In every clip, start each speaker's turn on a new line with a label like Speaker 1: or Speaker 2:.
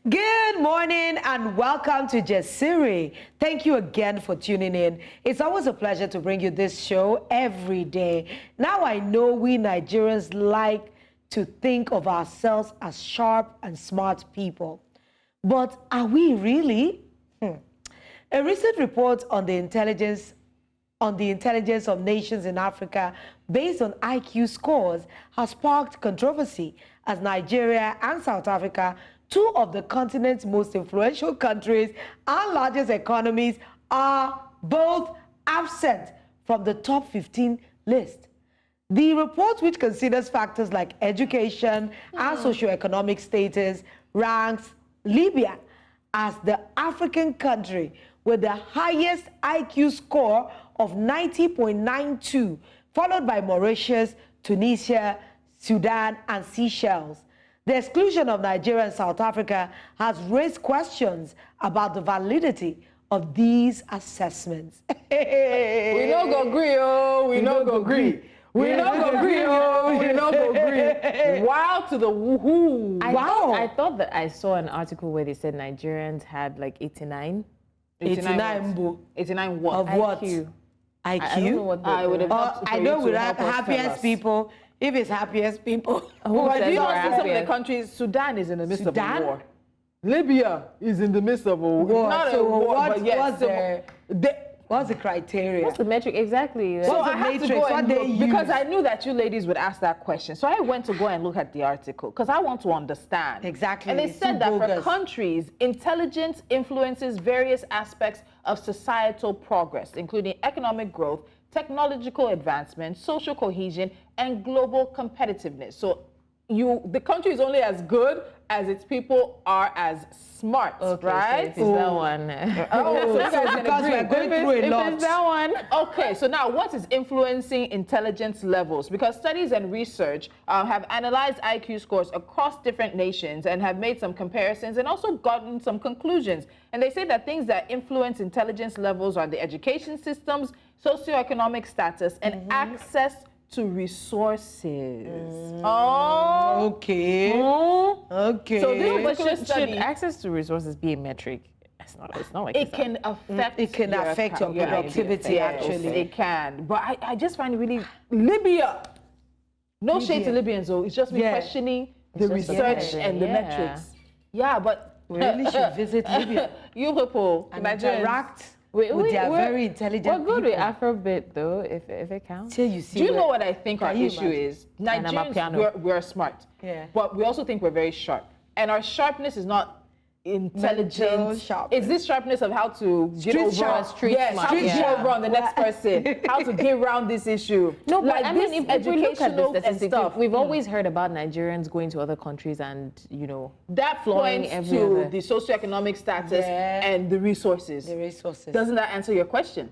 Speaker 1: Good morning and welcome to Jesiri. Thank you again for tuning in. It's always a pleasure to bring you this show every day. Now I know we Nigerians like to think of ourselves as sharp and smart people. But are we really? A recent report on the intelligence of nations in Africa based on IQ scores has sparked controversy as Nigeria and South Africa, two of the continent's most influential countries and largest economies, are both absent from the top 15 list. The report, which considers factors like education and socioeconomic status, ranks Libya as the African country with the highest IQ score of 90.92, followed by Mauritius, Tunisia, Sudan, and Seychelles. The exclusion of Nigeria and South Africa has raised questions about the validity of these assessments.
Speaker 2: We no go agree, oh, we no go agree. We no go agree, oh, we no go agree. Wow to the woohoo.
Speaker 3: I thought that I saw an article where they said Nigerians had like 89.
Speaker 2: 89 what?
Speaker 1: Of what?
Speaker 3: IQ.
Speaker 1: IQ?
Speaker 3: I don't know what
Speaker 2: I would have
Speaker 1: I know we have happiest people. If it's happiest people.
Speaker 2: But
Speaker 3: says
Speaker 2: you know,
Speaker 3: we're
Speaker 2: some of the
Speaker 3: happiest?
Speaker 2: countries, Sudan is in the midst of
Speaker 1: Sudan?
Speaker 2: a war. Libya is in the midst of a war. Not
Speaker 1: So
Speaker 2: a war,
Speaker 1: what-
Speaker 2: but yes.
Speaker 1: what's the criteria?
Speaker 3: What's the metric exactly?
Speaker 2: So
Speaker 1: What's the
Speaker 2: I had to
Speaker 1: matrix?
Speaker 2: go
Speaker 1: What
Speaker 2: and
Speaker 1: they
Speaker 2: look, because
Speaker 1: use?
Speaker 2: I knew that you ladies would ask that question. So I went to go and look at the article because I want to understand.
Speaker 1: Exactly.
Speaker 2: And they
Speaker 1: It's
Speaker 2: said
Speaker 1: too
Speaker 2: that for
Speaker 1: bogus.
Speaker 2: countries, intelligence influences various aspects of societal progress, including economic growth, technological advancement, social cohesion, and global competitiveness. So the country is only as good as its people are as smart, right?
Speaker 3: So it's that one.
Speaker 2: Oh, so you guys can
Speaker 1: because we're
Speaker 2: agree.
Speaker 1: going through a
Speaker 3: If
Speaker 1: lot.
Speaker 3: it's that one.
Speaker 2: Okay, so now what is influencing intelligence levels? Because studies and research have analyzed IQ scores across different nations and have made some comparisons and also gotten some conclusions. And they say that things that influence intelligence levels are the education systems, socioeconomic status, and access to resources. Oh,
Speaker 1: Okay. Okay.
Speaker 2: So this
Speaker 3: But
Speaker 2: particular
Speaker 3: should
Speaker 2: study,
Speaker 3: access to resources be a metric? It's not like
Speaker 2: it
Speaker 3: it's
Speaker 2: can affect
Speaker 1: It can affect your productivity,
Speaker 2: Yes,
Speaker 1: actually.
Speaker 2: it can. But I just find it really Libya. No shade to Libyans, though. It's just me
Speaker 1: Yeah.
Speaker 2: questioning the
Speaker 3: just the
Speaker 2: research
Speaker 3: metric,
Speaker 2: and the
Speaker 3: yeah.
Speaker 2: metrics. Yeah, but
Speaker 1: We really should visit Libya
Speaker 2: you people,
Speaker 1: and
Speaker 2: Nigerians,
Speaker 1: interact with their very intelligent
Speaker 3: We're good with
Speaker 1: people.
Speaker 3: Afrobeat though, if it counts.
Speaker 1: Till you see
Speaker 2: do you know
Speaker 1: where-
Speaker 2: what I think our
Speaker 1: Can you
Speaker 2: issue
Speaker 1: imagine?
Speaker 2: is?
Speaker 3: And I'm a
Speaker 2: Nigerians,
Speaker 3: piano.
Speaker 2: we're smart.
Speaker 1: Yeah.
Speaker 2: But we also think we're very sharp. And our sharpness is not intelligent.
Speaker 1: sharp.
Speaker 2: It's this sharpness of how to get
Speaker 1: Street
Speaker 2: over
Speaker 1: sharp.
Speaker 3: Street
Speaker 2: yes,
Speaker 3: smart,
Speaker 2: how to
Speaker 3: yeah.
Speaker 2: get over on the next person. How to get around this issue.
Speaker 3: No, but
Speaker 2: like
Speaker 3: I
Speaker 2: this
Speaker 3: mean, if we look at
Speaker 2: educational
Speaker 3: the
Speaker 2: and
Speaker 3: statistics,
Speaker 2: stuff.
Speaker 3: we've always heard about Nigerians going to other countries and,
Speaker 2: that
Speaker 3: flowing
Speaker 2: points
Speaker 3: everywhere.
Speaker 2: to the socioeconomic status
Speaker 1: Yeah.
Speaker 2: and the resources.
Speaker 1: the resources.
Speaker 2: Doesn't that answer your question?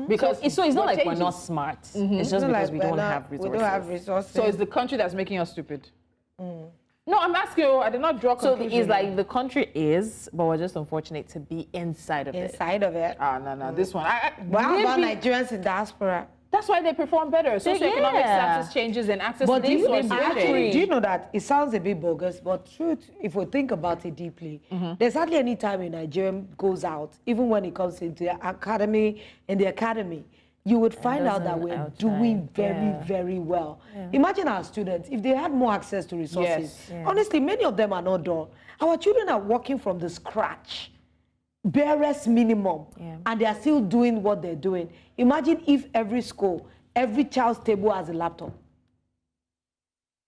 Speaker 2: Because
Speaker 3: so it's not like we're
Speaker 2: changing.
Speaker 3: not smart. It's just because we don't have resources.
Speaker 1: We don't have resources.
Speaker 2: So it's the country that's making us stupid. No, I'm asking you. I did not draw
Speaker 3: So
Speaker 2: conclusions.
Speaker 3: it's like the country is, but we're just unfortunate to be inside of it.
Speaker 1: inside of it.
Speaker 2: no. This one.
Speaker 1: What about
Speaker 2: maybe-
Speaker 1: Nigerians in diaspora?
Speaker 2: That's why they perform better. Socioeconomic
Speaker 3: yeah.
Speaker 2: status changes and access
Speaker 1: But
Speaker 2: to
Speaker 1: do you,
Speaker 2: resources.
Speaker 1: actually, do you know that it sounds a bit bogus, but truth, if we think about it deeply, there's hardly any time a Nigerian goes out, even when it comes into the academy, you would find out that
Speaker 3: doesn't
Speaker 1: we're
Speaker 3: outshine,
Speaker 1: doing very,
Speaker 3: yeah.
Speaker 1: very well. Imagine our students, if they had more access to resources.
Speaker 2: Yes.
Speaker 1: Honestly, many of them are not dull. Our children are working from the scratch, barest minimum, and they are still doing what they're doing. Imagine if every school, every child's table has a laptop.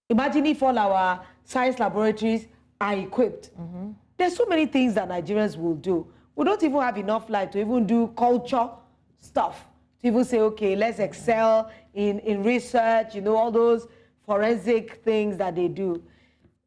Speaker 1: Imagine if all our science laboratories are equipped. There's so many things that Nigerians will do. We don't even have enough life to even do culture stuff. To even say, okay, let's excel in research, all those forensic things that they do.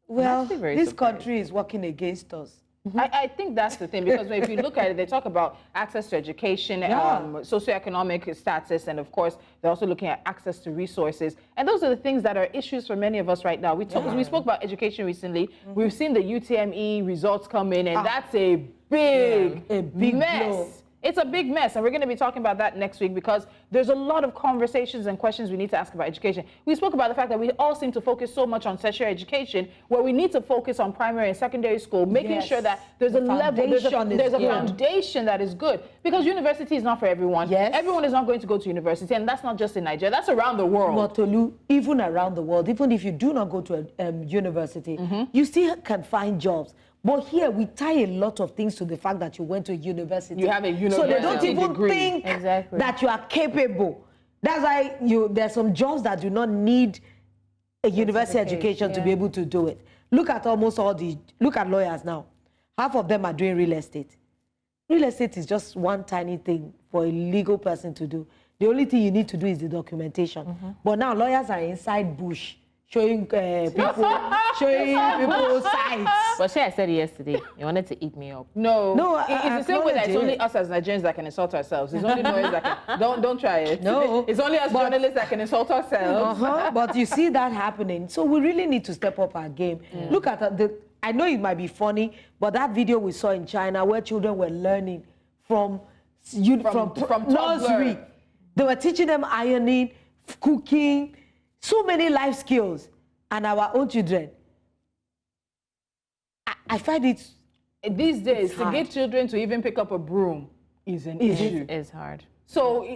Speaker 1: Well,
Speaker 3: actually very
Speaker 1: this
Speaker 3: surprised.
Speaker 1: country is working against us.
Speaker 2: I think that's the thing, because if you look at it, they talk about access to education, socioeconomic status, and of course, they're also looking at access to resources. And those are the things that are issues for many of us right now. We spoke about education recently. We've seen the UTME results come in, and that's a big
Speaker 1: a big
Speaker 2: mess.
Speaker 1: blow.
Speaker 2: It's a big mess, and we're going to be talking about that next week because there's a lot of conversations and questions we need to ask about education. We spoke about the fact that we all seem to focus so much on tertiary education, where we need to focus on primary and secondary school, making sure that there's a level, there's a foundation that is good. Because university is not for everyone.
Speaker 1: Yes.
Speaker 2: Everyone is not going to go to university, and that's not just in Nigeria, that's around the world.
Speaker 1: Motolu, even around the world, even if you do not go to a university, you still can find jobs. But here we tie a lot of things to the fact that you went to university.
Speaker 2: You have a university
Speaker 1: so they don't even
Speaker 2: degree.
Speaker 1: think that you are capable. That's why there's some jobs that do not need a university education to be able to do it. Look at look at lawyers now. Half of them are doing real estate. Real estate is just one tiny thing for a legal person to do. The only thing you need to do is the documentation. But now lawyers are inside bush, showing people sites.
Speaker 3: But I said it yesterday. You wanted to eat me up.
Speaker 2: No, it's the same way that it's only us as Nigerians that can insult ourselves. It's only lawyers that can. Don't try it.
Speaker 1: No,
Speaker 2: it's only us journalists that can insult ourselves.
Speaker 1: But you see that happening. So we really need to step up our game. Look at I know it might be funny, but that video we saw in China where children were learning from nursery. They were teaching them ironing, cooking, so many life skills. And our own children, I find it
Speaker 2: these days to get children to even pick up a broom is an issue.
Speaker 3: It's hard.
Speaker 2: So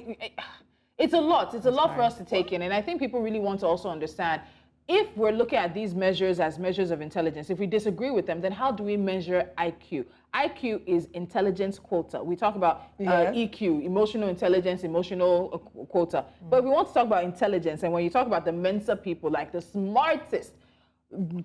Speaker 2: it's a lot. It's a lot for us to take in, and I think people really want to also understand. If we're looking at these measures as measures of intelligence, if we disagree with them, then how do we measure IQ? IQ is intelligence quota. We talk about EQ, emotional intelligence, emotional quota. But we want to talk about intelligence. And when you talk about the Mensa people, like the smartest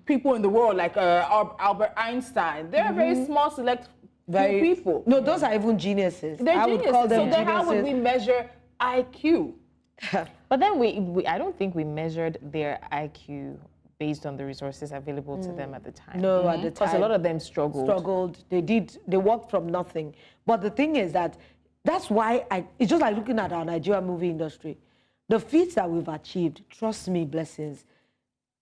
Speaker 2: people in the world, like Albert Einstein, they're a very small, select few people.
Speaker 1: No, those are even geniuses.
Speaker 2: They're
Speaker 1: I
Speaker 2: geniuses.
Speaker 1: would call them
Speaker 2: so then how would we measure IQ?
Speaker 3: But then I don't think we measured their IQ based on the resources available to them at the time.
Speaker 1: No, at the time.
Speaker 3: Because a lot of them struggled.
Speaker 1: They worked from nothing. But the thing is that's why it's just like looking at our Nigerian movie industry. The feats that we've achieved, trust me, blessings.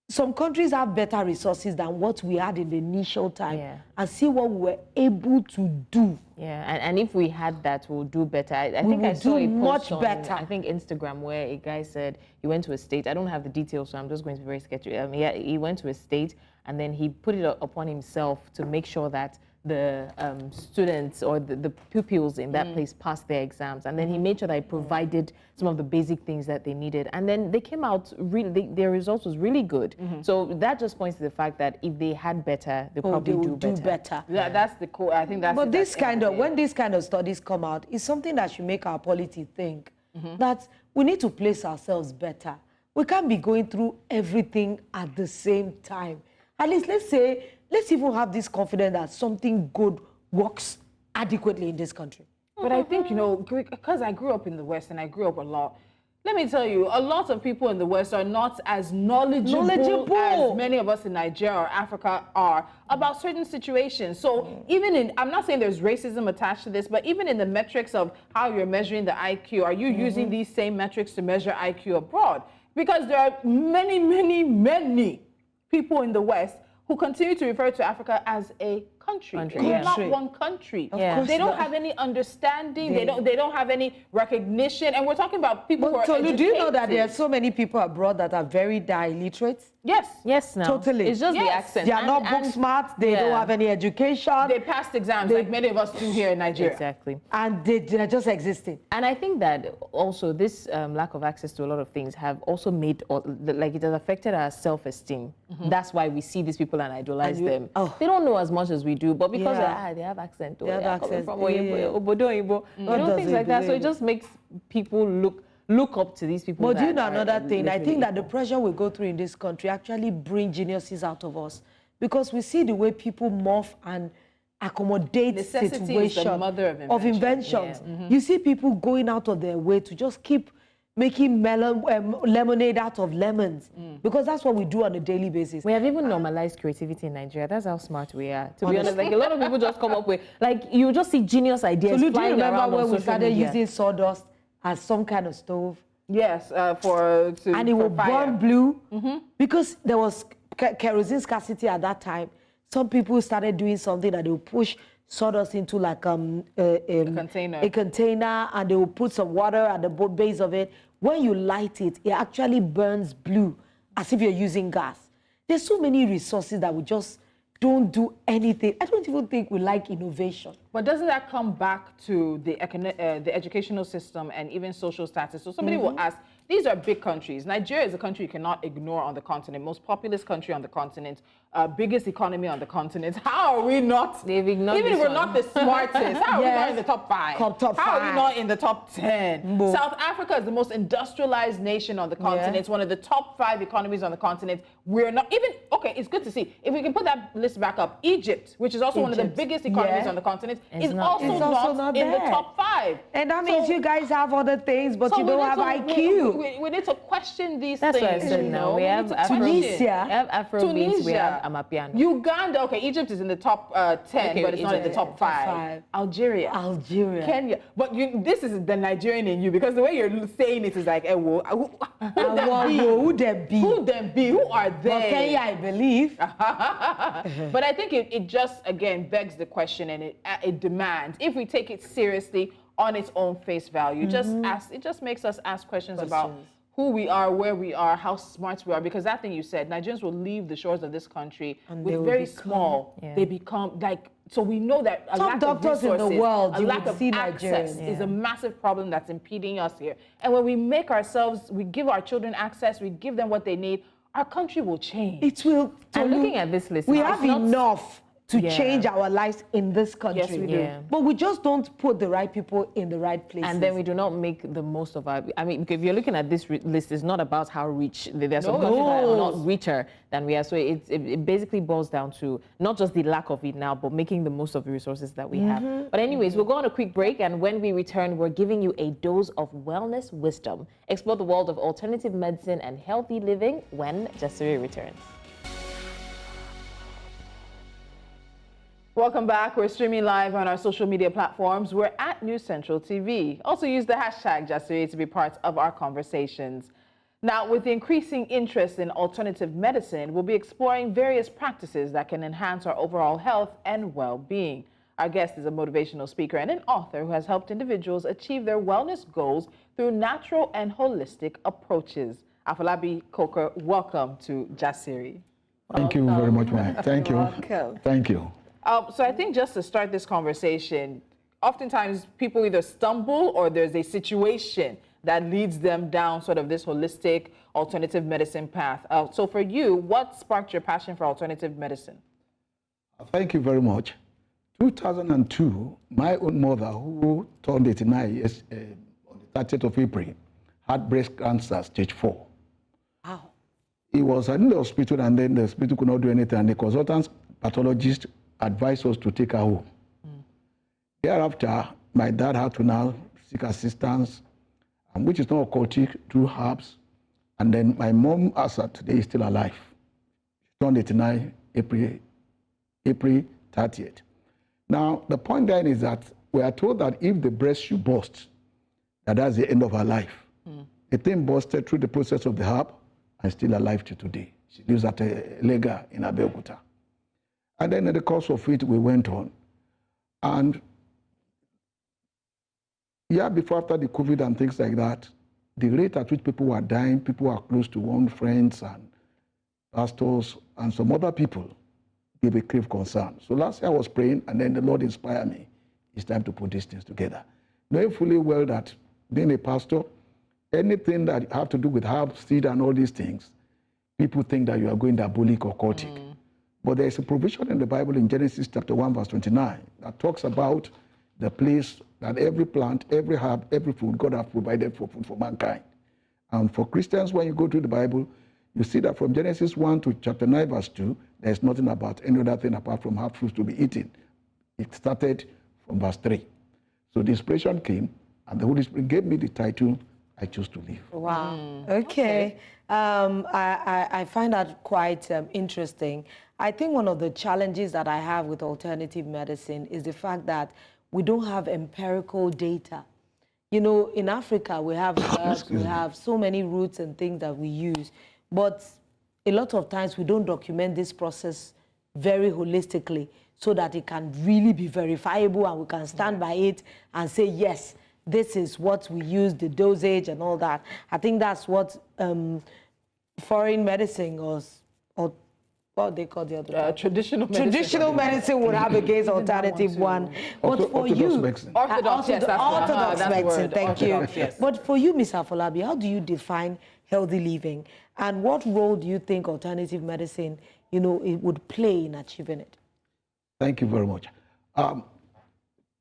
Speaker 1: Some countries have better resources than what we had in the initial time, and see what we were able to do.
Speaker 3: Yeah, and if we had that, we'll do better. I think I saw a post
Speaker 1: much better.
Speaker 3: I think Instagram where a guy said he went to a state. I don't have the details, so I'm just going to be very sketchy. He went to a state and then he put it upon himself to make sure that the students or the pupils in that place passed their exams, and then he made sure that he provided some of the basic things that they needed, and then they came out really, their results was really good. So that just points to the fact that if they had better, they probably do better.
Speaker 2: Yeah, that's the core. I think that's.
Speaker 1: But when these kind of studies come out, it's something that should make our polity think that we need to place ourselves better. We can't be going through everything at the same time. At least let's even have this confidence that something good works adequately in this country.
Speaker 2: But I think, because I grew up in the West and I grew up a lot, let me tell you, a lot of people in the West are not as knowledgeable as many of us in Nigeria or Africa are about certain situations. So even I'm not saying there's racism attached to this, but even in the metrics of how you're measuring the IQ, are you using these same metrics to measure IQ abroad? Because there are many, many, many people in the West who continue to refer to Africa as a country. We're not one country. They don't have any understanding. They don't have any recognition. And we're talking about people who are educated.
Speaker 1: Do you know that there are so many people abroad that are very illiterate?
Speaker 2: Yes.
Speaker 3: Now.
Speaker 1: Totally.
Speaker 3: It's just the accent.
Speaker 1: They are not book smart. They don't have any education.
Speaker 2: They passed exams like many of us do here in Nigeria.
Speaker 3: Exactly.
Speaker 1: And they're just existing.
Speaker 3: And I think that also this lack of access to a lot of things have also made, it has affected our self-esteem. That's why we see these people and idolize them. They don't know as much as we do, but because they have accent, or they're coming from Obodo, things like that. So it just makes people look up to these people.
Speaker 1: But do you know another thing? I think that the pressure we go through in this country actually brings geniuses out of us, because we see the way people morph and accommodate situations
Speaker 2: is the mother of
Speaker 1: inventions. You see people going out of their way to just keep making lemonade out of lemons, because that's what we do on a daily basis.
Speaker 3: We have even normalized creativity in Nigeria. That's how smart we are. To be honest, a lot of people just come up with, you just see genius ideas.
Speaker 1: So do you remember
Speaker 3: around
Speaker 1: when we started using sawdust as some kind of stove?
Speaker 2: Yes,
Speaker 1: and it would burn blue because there was kerosene scarcity at that time. some people started doing something that they will push sawdust into like a container, and they will put some water at the base of it. When you light it, it actually burns blue, as if you're using gas. There's so many resources that we just don't do anything. I don't even think we like innovation.
Speaker 2: But doesn't that come back to the educational system and even social status? So somebody will ask, these are big countries. Nigeria is a country you cannot ignore on the continent, most populous country on the continent, biggest economy on the continent. How are we not?
Speaker 3: They've ignored
Speaker 2: even if we're not the smartest, how are we not in the top 5? How are we not in the top 10? South Africa is the most industrialized nation on the continent. It's one of the top 5 economies on the continent. We're not even, okay, it's good to see. If we can put that list back up, Egypt, which is also one of the biggest economies on the continent, is also not in the top 5.
Speaker 1: And that means you guys have other things, but you don't have IQ.
Speaker 2: We need to question these
Speaker 3: things.
Speaker 2: That's
Speaker 3: what I said now. We have
Speaker 1: Tunisia.
Speaker 3: We have Afrobeats, we have Amapiano.
Speaker 2: Uganda, okay, Egypt is in the top 10, but it's not in the top 5. Algeria. Kenya. But this is the Nigerian in you, because the way you're saying it is like, who them be? Who them be? Who are they?
Speaker 1: Well, Kenya, I believe.
Speaker 2: But I think it just, again, begs the question, and it demands, if we take it seriously on its own face value, it just makes us ask questions about who we are, where we are, how smart we are, because that thing you said, Nigerians will leave the shores of this country and with very small, they become like, so we know that a lack of resources,
Speaker 1: in the world,
Speaker 2: a lack of access is a massive problem that's impeding us here. And when we make ourselves, we give our children access, we give them what they need, our country will change.
Speaker 1: It will.
Speaker 3: And looking at this list,
Speaker 1: we have enough to change our lives in this country.
Speaker 2: Yes, we do.
Speaker 1: But we just don't put the right people in the right places.
Speaker 3: And then we do not make the most of our... I mean, if you're looking at this list, it's not about how rich... There's some countries that are not richer than we are. So it basically boils down to not just the lack of it now, but making the most of the resources that we have. But anyways, we'll go on a quick break. And when we return, we're giving you a dose of wellness wisdom. Explore the world of alternative medicine and healthy living when Jasiri returns.
Speaker 2: Welcome back. We're streaming live on our social media platforms. We're at News Central TV. Also use the hashtag Jasiri to be part of our conversations. Now, with the increasing interest in alternative medicine, we'll be exploring various practices that can enhance our overall health and well-being. Our guest is a motivational speaker and an author who has helped individuals achieve their wellness goals through natural and holistic approaches. Afolabi Coker, welcome to Jasiri.
Speaker 4: Thank you very much, Mike. Thank you.
Speaker 1: Welcome.
Speaker 4: Thank you.
Speaker 2: So I think just to start this conversation, oftentimes people either stumble or there's a situation that leads them down sort of this holistic alternative medicine path. So for you, what sparked your passion for alternative medicine?
Speaker 4: Thank you very much. 2002, my own mother, who turned 89 years on the 30th of April, had breast cancer, stage 4.
Speaker 1: Wow.
Speaker 4: He was in the hospital, and then the hospital could not do anything, and the consultant pathologist advised us to take her home. Thereafter, my dad had to now seek assistance, which is not occultic, through herbs. And then my mom, as of today, is still alive. She turned 89 April 30th. Now, the point then is that we are told that if the breast should burst, that's the end of her life. The thing busted through the process of the herb and still alive to today. She lives at a Lega in Abeokuta. And then in the course of it, we went on. And before, after the COVID and things like that, the rate at which people were dying, people were close to one, friends and pastors and some other people, gave a grave concern. So last year I was praying, and then the Lord inspired me. It's time to put these things together. Knowing fully well that being a pastor, anything that have to do with herb, seed, and all these things, people think that you are going diabolic or cultic. But there is a provision in the Bible in Genesis chapter 1, verse 29, that talks about the place that every plant, every herb, every food, God has provided for food for mankind. And for Christians, when you go to the Bible, you see that from Genesis 1 to chapter 9, verse 2, there's nothing about any other thing apart from herb fruits to be eaten. It started from verse 3. So the inspiration came, and the Holy Spirit gave me the title, I Choose to Live.
Speaker 1: Wow. Okay. I find that quite interesting. I think one of the challenges that I have with alternative medicine is the fact that we don't have empirical data. You know, in Africa, we have herbs, we have so many roots and things that we use, but a lot of times we don't document this process very holistically so that it can really be verifiable and we can stand by it and say, yes, this is what we use, the dosage and all that. I think that's what foreign medicine or what they call the other one?
Speaker 2: Traditional medicine.
Speaker 1: Traditional medicine would have against alternative one. But for you,
Speaker 4: medicine.
Speaker 2: Orthodox, yes, that's
Speaker 1: orthodox
Speaker 2: the
Speaker 1: medicine,
Speaker 2: word.
Speaker 1: thank
Speaker 2: Orthodox,
Speaker 1: you.
Speaker 2: yes.
Speaker 1: But for you, Ms. Afolabi, how do you define healthy living? And what role do you think alternative medicine, it would play in achieving it?
Speaker 4: Thank you very much.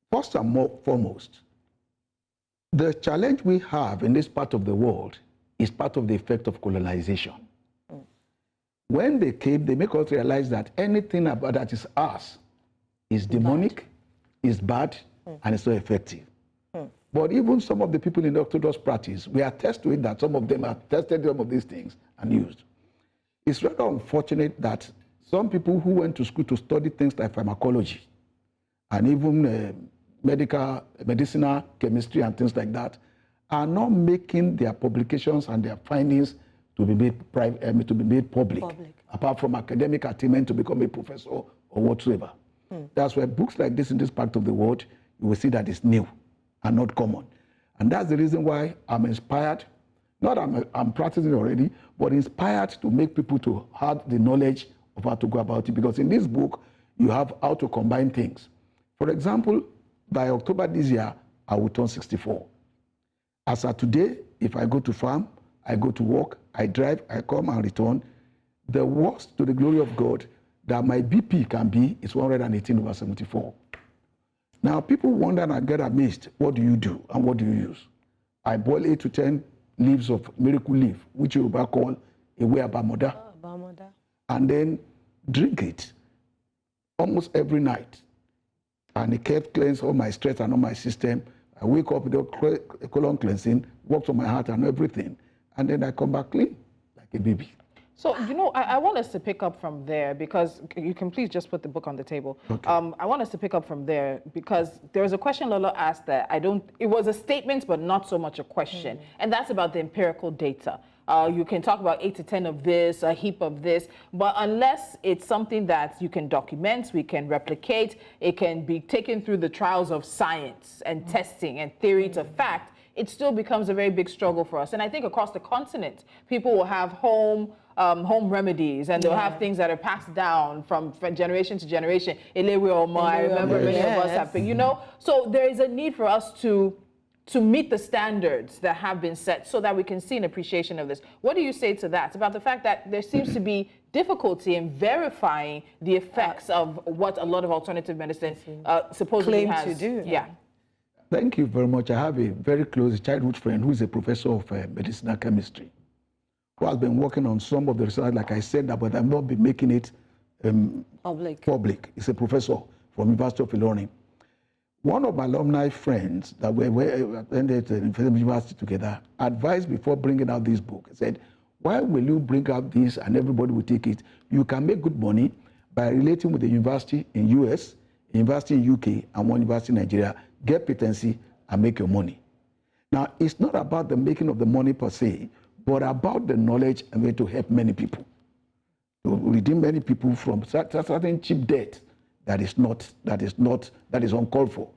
Speaker 4: First and foremost, the challenge we have in this part of the world is part of the effect of colonization. When they came, they make us realize that anything about that is ours is demonic, is bad, and it's not effective. But even some of the people in the Orthodox practice, we attest to it that some of them have tested some of these things and used. It's rather unfortunate that some people who went to school to study things like pharmacology and even medicinal chemistry and things like that are not making their publications and their findings to be made public, apart from academic attainment to become a professor or whatsoever. That's why books like this in this part of the world, you will see that it's new and not common. And that's the reason why I'm inspired, not I'm practicing already, but inspired to make people to have the knowledge of how to go about it. Because in this book, you have how to combine things. For example, by October this year, I will turn 64. As of today, if I go to farm, I go to work, I drive, I come and return. The worst, to the glory of God, that my BP can be is 118/74. Now, people wonder and get amazed, what do you do and what do you use? I boil 8 to 10 leaves of miracle leaf, which you will call Ewe Abamoda, and then drink it almost every night. And it kept cleanse all my stress and all my system. I wake up with a colon cleansing, works on my heart and everything. And then I come back clean, like a baby.
Speaker 2: So, I want us to pick up from there because you can please just put the book on the table.
Speaker 4: Okay.
Speaker 2: I want us to pick up from there because there was a question Lolo asked that it was a statement, but not so much a question. And that's about the empirical data. You can talk about 8 to 10 of this, a heap of this, but unless it's something that you can document, we can replicate, it can be taken through the trials of science and testing and theory to fact, it still becomes a very big struggle for us. And I think across the continent, people will have home remedies and they'll have things that are passed down from generation to generation. I remember many of us have been, So there is a need for us to meet the standards that have been set so that we can see an appreciation of this. What do you say to that? It's about the fact that there seems to be difficulty in verifying the effects of what a lot of alternative medicine supposedly
Speaker 1: claim
Speaker 2: has.
Speaker 1: to do.
Speaker 2: Yeah.
Speaker 4: Thank you very much. I have a very close childhood friend who is a professor of medicinal chemistry, who has been working on some of the research, like I said, but I've not been making it public. He's a professor from University of Ilorin. One of my alumni friends that we attended the university together advised before bringing out this book. He said, why will you bring out this and everybody will take it? You can make good money by relating with the university in US, university in UK, and one university in Nigeria, get patency and make your money. Now, it's not about the making of the money per se, but about the knowledge and way to help many people, to redeem many people from certain cheap debt that is uncalled for.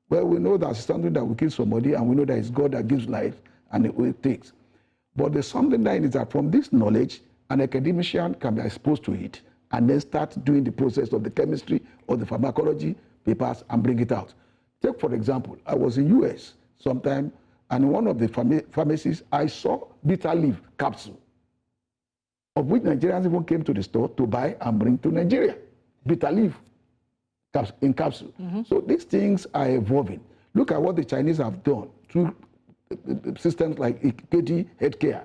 Speaker 4: Well, we know that's something that will kill somebody, and we know that it's God that gives life, and it takes. But there's something that is that from this knowledge, an academician can be exposed to it, and then start doing the process of the chemistry or the pharmacology papers and bring it out. Take, for example, I was in US sometime, and in one of the pharmacies, I saw bitter leaf capsule, of which Nigerians even came to the store to buy and bring to Nigeria. Bitter leaf in capsule. So these things are evolving. Look at what the Chinese have done through systems like KD Healthcare.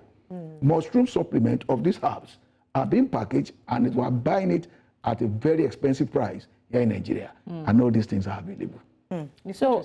Speaker 4: Mushroom supplement of these herbs are being packaged and we are buying it at a very expensive price here in Nigeria. And all these things are available.
Speaker 3: So,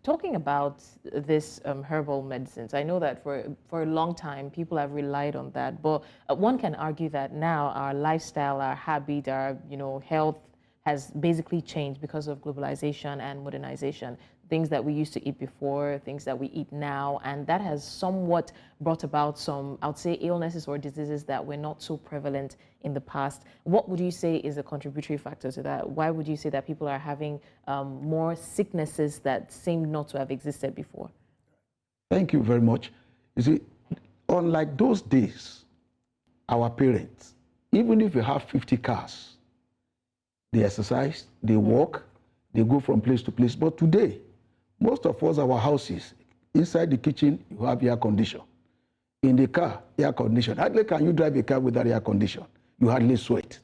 Speaker 3: talking about this herbal medicines, I know that for a long time people have relied on that, but one can argue that now our lifestyle, our habit, our health has basically changed because of globalization and modernization. Things that we used to eat before, things that we eat now, and that has somewhat brought about some, I would say, illnesses or diseases that were not so prevalent in the past. What would you say is a contributory factor to that? Why would you say that people are having more sicknesses that seemed not to have existed before?
Speaker 4: Thank you very much. You see, unlike those days, our parents, even if you have 50 cars, they exercise, they walk, they go from place to place. But today, most of us, our houses, inside the kitchen, you have air condition. In the car, air condition. Hardly can you drive a car without air condition. You hardly sweat.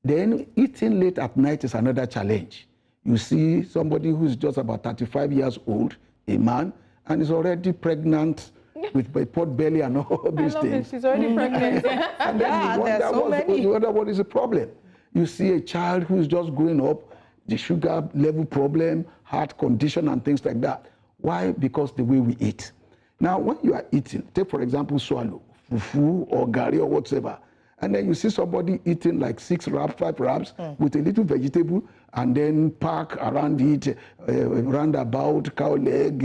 Speaker 4: Then eating late at night is another challenge. You see somebody who's just about 35 years old, a man, and is already pregnant with a pot belly and all these things.
Speaker 2: She's already pregnant.
Speaker 4: And then you wonder what is the problem. You see a child who's just growing up, the sugar level problem, heart condition, and things like that. Why? Because the way we eat. Now, when you are eating, take for example swallow, fufu or gari or whatever, and then you see somebody eating like 6 wraps, 5 wraps with a little vegetable, and then pack around it, roundabout, cow leg,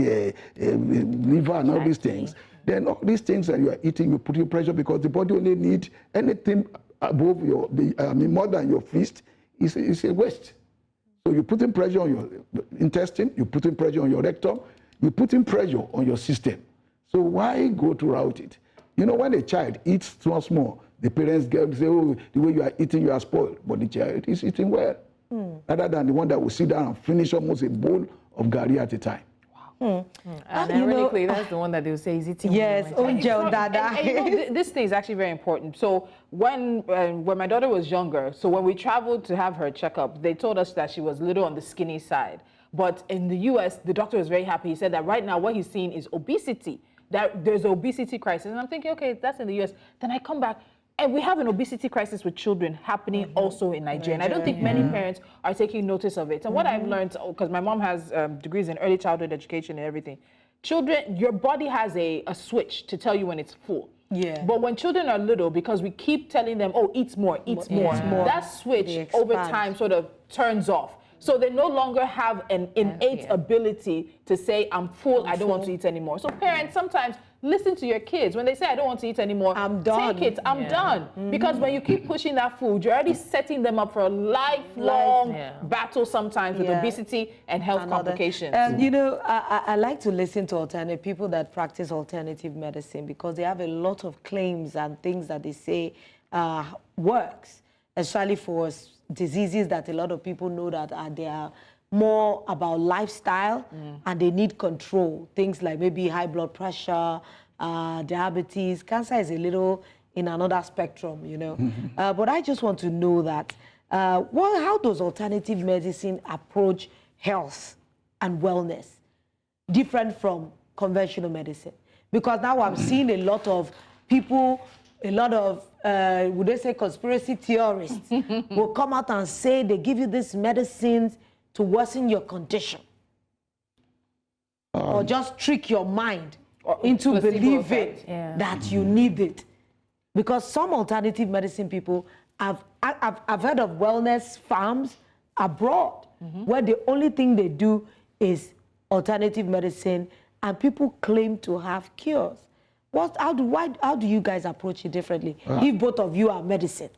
Speaker 4: liver, and all these things. Then all these things that you are eating, you put in pressure because the body only needs anything above more than your fist is a waste. So you put in pressure on your intestine, you put in pressure on your rectum, you put in pressure on your system. So why go throughout it? You know, when a child eats small, the parents say, oh, the way you are eating, you are spoiled. But the child is eating well, rather than the one that will sit down and finish almost a bowl of gari at a time.
Speaker 3: And ironically, that's the one that they will say is eating.
Speaker 1: Yes,
Speaker 2: And you know, this thing is actually very important. So when my daughter was younger, so when we traveled to have her checkup, they told us that she was a little on the skinny side. But in the US, the doctor was very happy. He said that right now what he's seeing is obesity, that there's an obesity crisis. And I'm thinking, okay, that's in the US. Then I come back, and we have an obesity crisis with children happening also in Nigeria. And I don't think many parents are taking notice of it. And what I've learned, because my mom has degrees in early childhood education and everything, children, your body has a switch to tell you when it's full.
Speaker 1: Yeah.
Speaker 2: But when children are little, because we keep telling them, oh, eat more, that switch over time sort of turns off. So they no longer have an innate ability to say, I'm full, I don't want to eat anymore. So parents, sometimes listen to your kids. When they say, I don't want to eat anymore,
Speaker 1: I'm done.
Speaker 2: Take it, I'm done. Because when you keep pushing that food, you're already setting them up for a lifelong battle sometimes with obesity and health complications.
Speaker 1: You know, I like to listen to alternative people that practice alternative medicine because they have a lot of claims and things that they say works, especially for diseases that a lot of people know that they are more about lifestyle and they need control. Things like maybe high blood pressure, diabetes. Cancer is a little in another spectrum, you know. But I just want to know that, how does alternative medicine approach health and wellness different from conventional medicine? Because now I'm seeing a lot of people, a lot of, would they say conspiracy theorists will come out and say they give you these medicines to worsen your condition or just trick your mind into believing that you need it. Because some alternative medicine people, I've heard of wellness farms abroad where the only thing they do is alternative medicine and people claim to have cures. How do you guys approach it differently if both of you are medicine?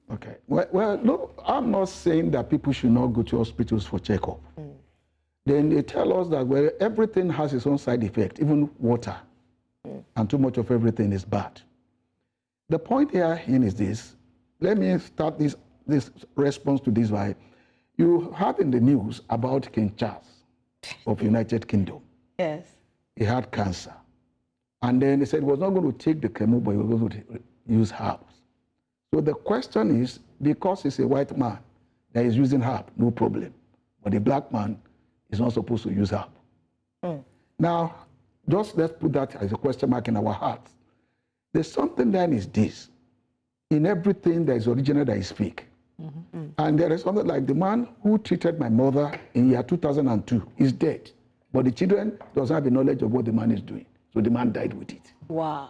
Speaker 4: Okay. Well, no, I'm not saying that people should not go to hospitals for checkup. Then they tell us that everything has its own side effect, even water, and too much of everything is bad. The point here is this. Let me start this response to this by, you heard in the news about King Charles of United Kingdom.
Speaker 1: Yes.
Speaker 4: He had cancer. And then they said he was not going to take the chemo, but he was going to use herbs. So the question is, because he's a white man that is using herb, no problem. But the black man is not supposed to use herb. Now, just let's put that as a question mark in our hearts. There's something then is this. In everything there is original, there is fake. And there is something like the man who treated my mother in year 2002 is dead. But the children doesn't have the knowledge of what the man is doing. So the man died with it.
Speaker 1: Wow.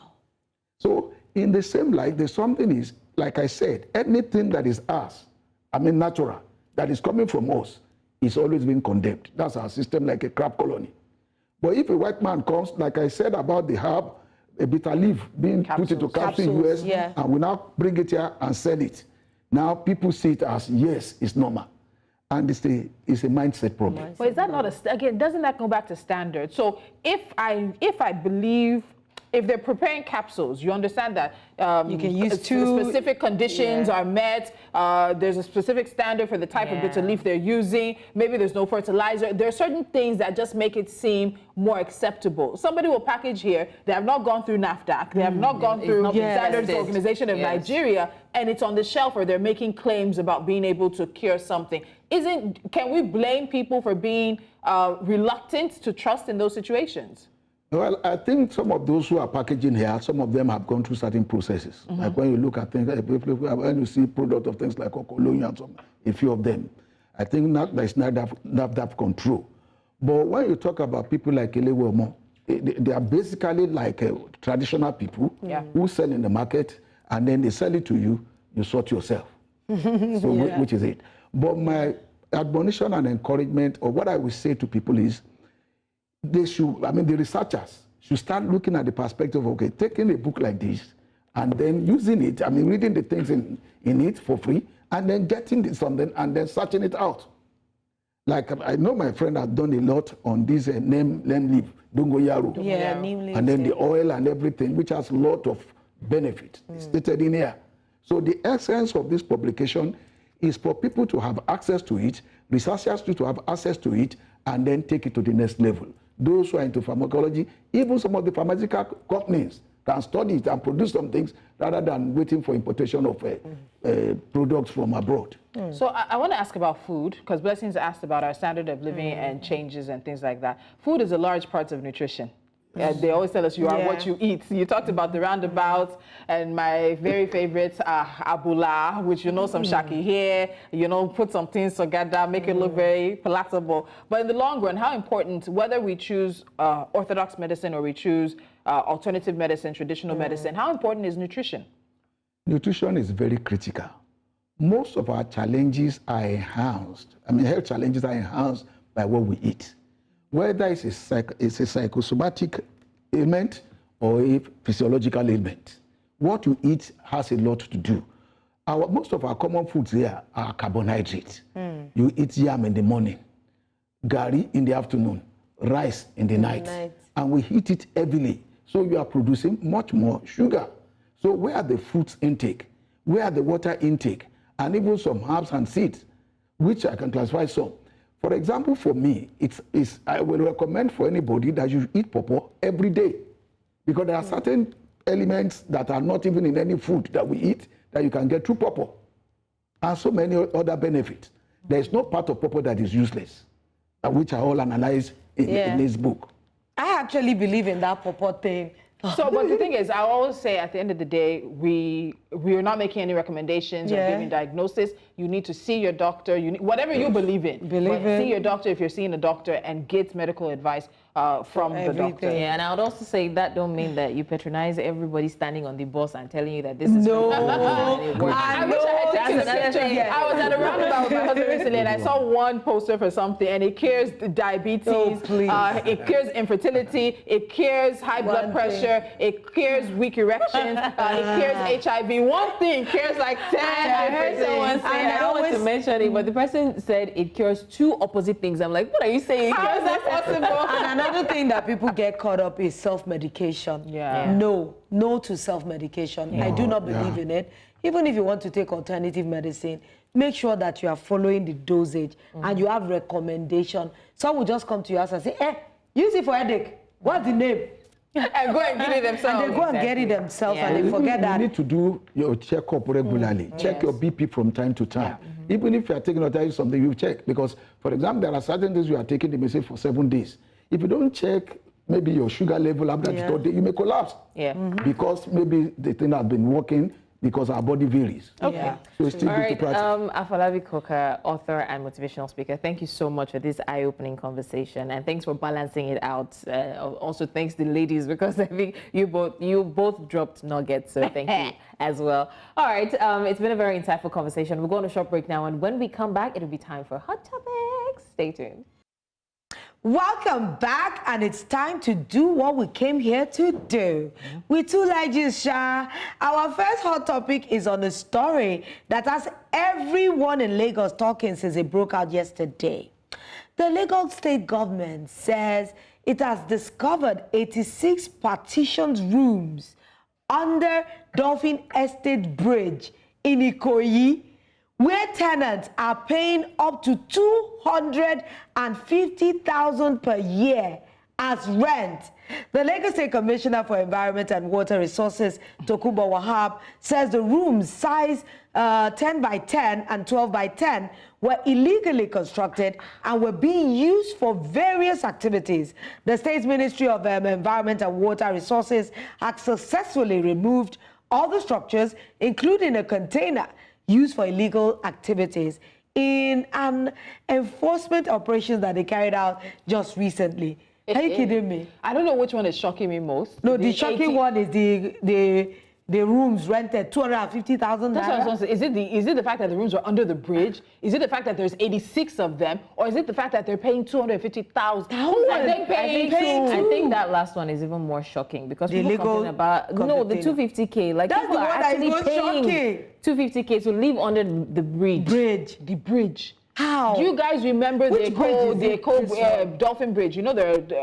Speaker 4: So in the same light, there's something is, like I said, anything that is us, natural, that is coming from us is always being condemned. That's our system, like a crab colony. But if a white man comes, like I said about the herb, a bitter leaf being put into capsules in US, and we now bring it here and sell it. Now people see it as, yes, it's normal. And it's a mindset problem.
Speaker 2: But is that not again, doesn't that go back to standards? So if I believe, if they're preparing capsules, you understand that
Speaker 1: you can use two
Speaker 2: specific conditions are met. There's a specific standard for the type of bitter leaf they're using. Maybe there's no fertilizer. There are certain things that just make it seem more acceptable. Somebody will package here. They have not gone through NAFDAC. They have not gone through Standards Organization of Nigeria, and it's on the shelf, or they're making claims about being able to cure something. Can we blame people for being reluctant to trust in those situations?
Speaker 4: Well, I think some of those who are packaging here, some of them have gone through certain processes. Like when you look at things, when you see product of things like Okolonia and a few of them, I think there's not that control. But when you talk about people like Elewomo, they are basically like traditional people who sell in the market, and then they sell it to you, you sort yourself. So which is it? But my admonition and encouragement, or what I will say to people is, they should, the researchers should start looking at the perspective of, okay, taking a book like this and then using it, reading the things in it for free, and then getting something and then searching it out. Like, I know my friend has done a lot on this neem leaf, dongoyaro.
Speaker 1: neem leaf.
Speaker 4: And then the oil and everything, which has a lot of benefit stated in here. So the essence of this publication is for people to have access to it, researchers to have access to it, and then take it to the next level. Those who are into pharmacology, even some of the pharmaceutical companies can study it and produce some things rather than waiting for importation of products from abroad.
Speaker 2: So I want to ask about food, because Blessings asked about our standard of living and changes and things like that. Food is a large part of nutrition. They always tell us you are what you eat. You talked about the roundabouts, and my very favorite, abula, which some shaki here, put some things together, make it look very palatable. But in the long run, how important, whether we choose orthodox medicine or we choose alternative medicine, traditional medicine, how important is nutrition?
Speaker 4: Nutrition is very critical. Most of our challenges are enhanced. Health challenges are enhanced by what we eat. Whether it's a psychosomatic ailment or a physiological ailment. What you eat has a lot to do. Most of our common foods here are carbohydrates. You eat yam in the morning, gari in the afternoon, rice in the night, and we eat it heavily. So you are producing much more sugar. So where are the fruits intake? Where are the water intake? And even some herbs and seeds, which I can classify some. For example, for me, I will recommend for anybody that you eat pawpaw every day, because there are certain elements that are not even in any food that we eat that you can get through pawpaw, and so many other benefits. There is no part of pawpaw that is useless, which I all analyze in this book.
Speaker 1: I actually believe in that pawpaw thing.
Speaker 2: So, but the thing is, I always say at the end of the day, we are not making any recommendations or giving diagnosis. You need to see your doctor. You need, whatever you believe in. See your doctor if you're seeing a doctor, and get medical advice from the doctor.
Speaker 3: Yeah, and I would also say that don't mean that you patronize everybody standing on the bus and telling you that this is
Speaker 2: I wish I had taken a picture. I was at a roundabout with my husband recently, and I saw one poster for something, and it cures diabetes, it cures infertility, it cures high blood pressure, it cures weak erections, it cures HIV. One thing cures like 10
Speaker 3: I heard someone say, I don't want to mention it, but the person said it cures two opposite things. I'm like, what are you saying?
Speaker 2: How is that possible?
Speaker 1: And another thing that people get caught up is self-medication. No to self-medication. I do not believe in it. Even if you want to take alternative medicine, make sure that you are following the dosage and you have recommendation. Some will just come to your house and say, use it for headache. What's the name?
Speaker 2: And go and get it themselves.
Speaker 1: And they go and get it themselves, and they forget that.
Speaker 4: You need to do your checkup regularly. Check your BP from time to time. Even if you are taking or something, you check. Because, for example, there are certain days you are taking the medicine for 7 days. If you don't check maybe your sugar level after the third day, you may collapse. Because maybe the thing has been working, because our body varies.
Speaker 3: Okay.
Speaker 1: Yeah.
Speaker 4: So it's still
Speaker 3: All
Speaker 4: good
Speaker 3: right,
Speaker 4: to practice.
Speaker 3: Afolabi Coker, author and motivational speaker, thank you so much for this eye-opening conversation, and thanks for balancing it out. Also, thanks to the ladies, because I think you both dropped nuggets, so thank you as well. All right, it's been a very insightful conversation. We'll go on a short break now, and when we come back, it'll be time for Hot Topics. Stay tuned.
Speaker 1: Welcome back, and it's time to do what we came here to do. With two legends, Sha. Our first hot topic is on a story that has everyone in Lagos talking since it broke out yesterday. The Lagos state government says it has discovered 86 partitioned rooms under Dolphin Estate Bridge in Ikoyi, where tenants are paying up to 250,000 per year as rent. The Lagos State Commissioner for Environment and Water Resources, Tokunbo Wahab, says the rooms size 10 by 10 and 12 by 10 were illegally constructed and were being used for various activities. The state's Ministry of Environment and Water Resources has successfully removed all the structures, including a container used for illegal activities, in an enforcement operation that they carried out just recently. Are you kidding me?
Speaker 2: I don't know which one is shocking me most.
Speaker 1: No, the shocking one is the rooms rented 250,000
Speaker 2: That's what I was
Speaker 1: naira.
Speaker 2: going to say. Is it the fact that the rooms are under the bridge? Is it the fact that there's 86 of them? Or is it the fact that they're paying 250,000?
Speaker 3: I think that last one is even more shocking, because
Speaker 1: The
Speaker 3: people
Speaker 1: legal
Speaker 3: complain about the
Speaker 1: container.
Speaker 3: 250K. Like,
Speaker 1: That's
Speaker 3: people
Speaker 1: the
Speaker 3: are
Speaker 1: one that is
Speaker 3: actually
Speaker 1: most
Speaker 3: paying
Speaker 1: shocking.
Speaker 3: 250K to live under the bridge.
Speaker 2: The bridge.
Speaker 1: How?
Speaker 2: Do you guys remember
Speaker 1: Which bridge is it? This one?
Speaker 2: Dolphin Bridge? You know,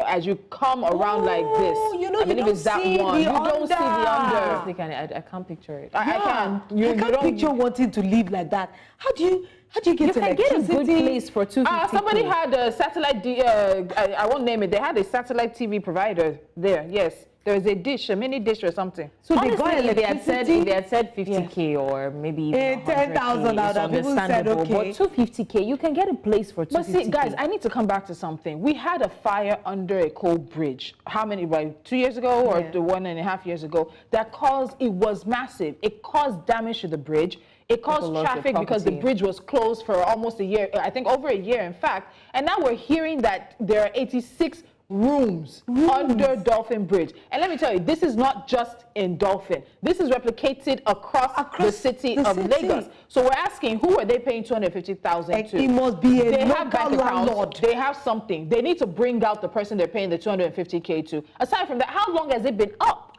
Speaker 2: as you come around like this.
Speaker 1: you know,
Speaker 2: I
Speaker 1: you
Speaker 2: believe
Speaker 1: don't
Speaker 2: it's that
Speaker 1: see
Speaker 2: one.
Speaker 1: the
Speaker 2: You don't see the
Speaker 1: under.
Speaker 2: under.
Speaker 3: I can't picture it.
Speaker 2: I can.
Speaker 1: I can't picture wanting to live like that. How do you get
Speaker 3: You can get a
Speaker 1: electricity?
Speaker 3: good place for 250K.
Speaker 2: Somebody had a satellite, I won't name it. They had a satellite TV provider there. Yes. There was a dish, a mini dish or something.
Speaker 1: So
Speaker 3: Honestly,
Speaker 1: they got
Speaker 3: if they had said
Speaker 1: electricity.
Speaker 3: 50K or maybe even
Speaker 1: 10,000 out
Speaker 3: it's
Speaker 1: of people said
Speaker 3: understandable.
Speaker 1: okay.
Speaker 3: But 250K, you can get a place for 250K.
Speaker 2: But see, guys, I need to come back to something. We had a fire under a coal bridge. How many, like 2 years ago or 1.5 years ago? It was massive. It caused damage to the bridge. It caused
Speaker 3: lost their
Speaker 2: traffic because the
Speaker 3: property.
Speaker 2: bridge was closed for almost a year. I think over a year, in fact. And now we're hearing that there are 86 rooms under Dolphin Bridge. And let me tell you, this is not just in Dolphin. This is replicated across the city of Lagos. So we're asking, who are they paying 250,000 to?
Speaker 1: It must be a
Speaker 2: They have
Speaker 1: local
Speaker 2: bank accounts.
Speaker 1: landlord.
Speaker 2: They have something. They need to bring out the person they're paying the 250K to. Aside from that, how long has it been up?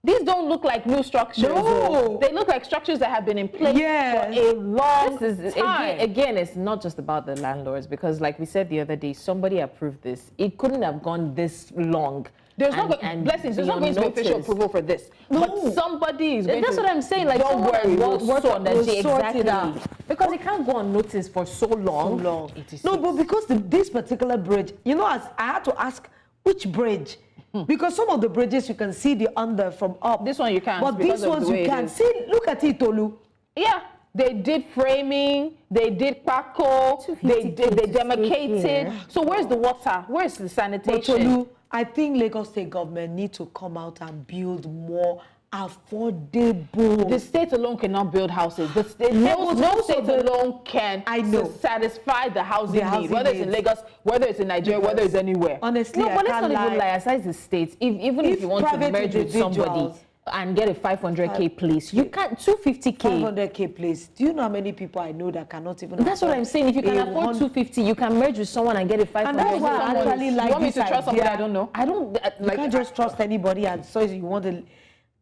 Speaker 2: These don't look like new structures.
Speaker 1: No.
Speaker 2: They look like structures that have been in place
Speaker 1: Yes.
Speaker 2: for a long
Speaker 3: This is
Speaker 2: time.
Speaker 3: again, it's not just about the landlords, because like we said the other day, somebody approved this. It couldn't have gone this long.
Speaker 2: There's not blessings. There's not going to be official approval for this.
Speaker 1: No.
Speaker 2: But somebody is going
Speaker 3: That's
Speaker 2: to.
Speaker 3: what I'm saying. Like,
Speaker 2: don't
Speaker 3: someone
Speaker 2: worry,
Speaker 3: will
Speaker 2: we'll
Speaker 3: work on that.
Speaker 1: we'll
Speaker 3: Day.
Speaker 1: sort it
Speaker 3: Exactly.
Speaker 1: out.
Speaker 3: Because it can't go unnoticed for so long.
Speaker 1: No, but because this particular bridge, you know, I had to ask which bridge. Because some of the bridges you can see the under from up.
Speaker 2: This one you can't,
Speaker 1: But
Speaker 2: because
Speaker 1: these
Speaker 2: of
Speaker 1: ones
Speaker 2: the way
Speaker 1: you
Speaker 2: it
Speaker 1: can
Speaker 2: is.
Speaker 1: see. Look at it, Tolu.
Speaker 2: Yeah, they did framing, they did Paco, they
Speaker 3: 250K
Speaker 2: did, they
Speaker 3: to stay
Speaker 2: demarcated.
Speaker 3: here.
Speaker 2: So where's the water? Where's the
Speaker 1: But
Speaker 2: sanitation?
Speaker 1: Tolu, I think Lagos State government need to come out and build more affordable.
Speaker 2: The state alone cannot build houses. The state,
Speaker 1: Yeah,
Speaker 2: no
Speaker 1: but also
Speaker 2: state
Speaker 1: the-
Speaker 2: alone can
Speaker 1: I know.
Speaker 2: satisfy the housing
Speaker 1: The housing
Speaker 2: need, whether it's in
Speaker 1: needs.
Speaker 2: Lagos, whether it's in Nigeria, whether it's anywhere.
Speaker 1: Honestly,
Speaker 3: No,
Speaker 1: I
Speaker 3: but let's
Speaker 1: can't
Speaker 3: not even lie.
Speaker 1: lie.
Speaker 3: Aside the states, even if
Speaker 1: If
Speaker 3: you want to
Speaker 1: private
Speaker 3: merge with somebody
Speaker 1: individuals-
Speaker 3: and get a 500K place, you can't 250K.
Speaker 1: 500K place. Do you know how many people I know that cannot even?
Speaker 3: That's what I'm saying. If you can afford 250, you can merge with someone and get a 500K.
Speaker 1: And that's why I actually
Speaker 2: You
Speaker 1: like
Speaker 2: want me
Speaker 1: this
Speaker 2: to trust somebody
Speaker 1: idea.
Speaker 2: I don't know?
Speaker 3: I don't
Speaker 1: You can't just trust anybody and so you want to.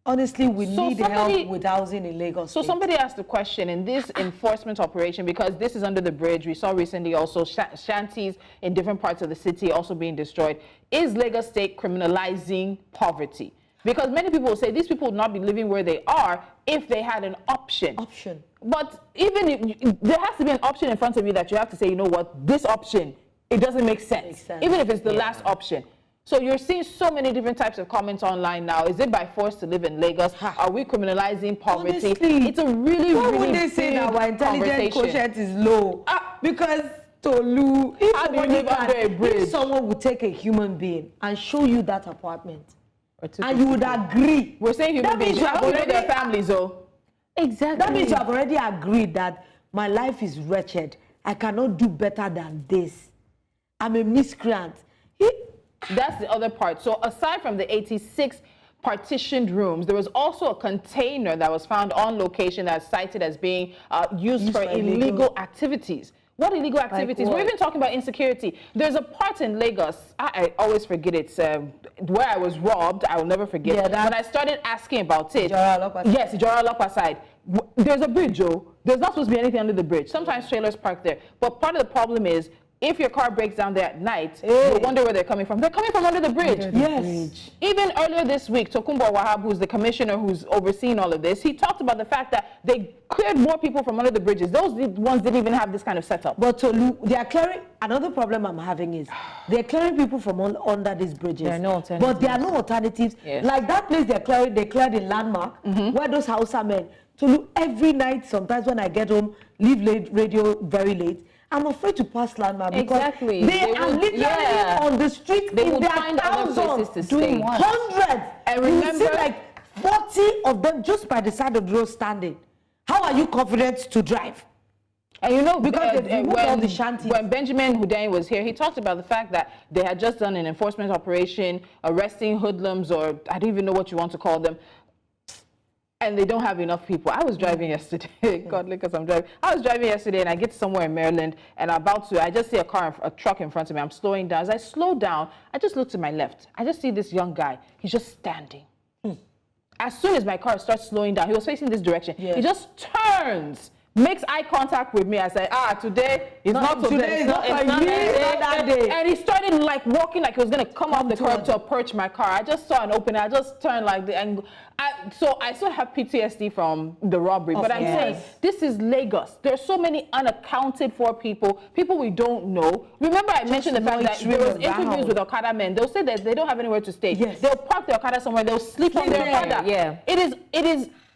Speaker 1: Honestly, we
Speaker 2: So
Speaker 1: need
Speaker 2: somebody-
Speaker 1: help with housing in Lagos.
Speaker 2: So
Speaker 1: State.
Speaker 2: somebody asked the question in this enforcement operation, because this is under the bridge. We saw recently also shanties in different parts of the city also being destroyed. Is Lagos State criminalizing poverty? Because many people will say these people would not be living where they are if they had an option. But even if there has to be an option in front of you that you have to say, you know what, this option, it doesn't make sense.
Speaker 1: Makes sense.
Speaker 2: Even if it's the last option. So you're seeing so many different types of comments online now. Is it by force to live in Lagos? Are we criminalizing poverty?
Speaker 1: Honestly,
Speaker 2: It's a really,
Speaker 1: why
Speaker 2: really
Speaker 1: would they say
Speaker 2: big
Speaker 1: that our intelligence
Speaker 2: conversation.
Speaker 1: quotient is low? Because Tolu, if
Speaker 2: How do you
Speaker 1: somebody
Speaker 2: live under a bridge?
Speaker 1: if someone would take a human being and show you that apartment,
Speaker 3: Or
Speaker 1: and you would agree,
Speaker 2: We're saying human
Speaker 1: that
Speaker 2: beings.
Speaker 1: means you
Speaker 2: I
Speaker 1: have
Speaker 2: don't know their
Speaker 1: already-
Speaker 2: families, though.
Speaker 3: Exactly.
Speaker 1: That means you have already agreed that my life is wretched. I cannot do better than this. I'm a miscreant.
Speaker 2: That's the other part. So aside from the 86 partitioned rooms, there was also a container that was found on location that's cited as being used for illegal activities. What illegal activities? We're even talking about insecurity. There's a part in Lagos, I always forget it, where I was robbed. I will never forget. Yeah, when I started asking about it, yes, Ijora side. There's a bridge, Joe. There's not supposed to be anything under the bridge. Sometimes trailers park there. But part of the problem is, if your car breaks down there at night, you wonder where they're coming from. They're coming from under the bridge.
Speaker 1: Yes.
Speaker 2: Even earlier this week, Tokunbo Wahab, who's the commissioner who's overseeing all of this, he talked about the fact that they cleared more people from under the bridges. Those ones didn't even have this kind of setup.
Speaker 1: But Tolu, they are clearing. Another problem I'm having is they're clearing people from under these bridges.
Speaker 3: There are no alternatives.
Speaker 1: But there are no alternatives. Yes. Like that place they cleared in Landmark, where those Hausa men. Tolu, every night, sometimes when I get home, leave radio very late, I'm afraid to pass Landmark because they are literally on the street in their thousands, doing hundreds. And remember, you see like 40 of them just by the side of the road standing. How are you confident to drive?
Speaker 2: And you know,
Speaker 1: because all the shanties.
Speaker 2: When Benjamin Hundeyin was here, he talked about the fact that they had just done an enforcement operation, arresting hoodlums, or I don't even know what you want to call them. And they don't have enough people. I was driving yesterday. God, because I'm driving. I was driving yesterday, and I get to somewhere in Maryland, and I just see a truck in front of me. I'm slowing down. As I slow down, I just look to my left. I just see this young guy. He's just standing. As soon as my car starts slowing down, he was facing this direction. He just turns, makes eye contact with me. I said, today is not today. It's not that day. And he started like walking like he was going to come off the curb to approach my car. I just saw an opening. I just turned like the angle. So I still have PTSD from the robbery. But I'm saying this is Lagos. There's so many unaccounted for people we don't know. Remember I mentioned the fact that there was interviews with Okada men. They'll say that they don't have anywhere to stay. Yes. They'll park their Okada somewhere. They'll sleep on their Okada. Yeah.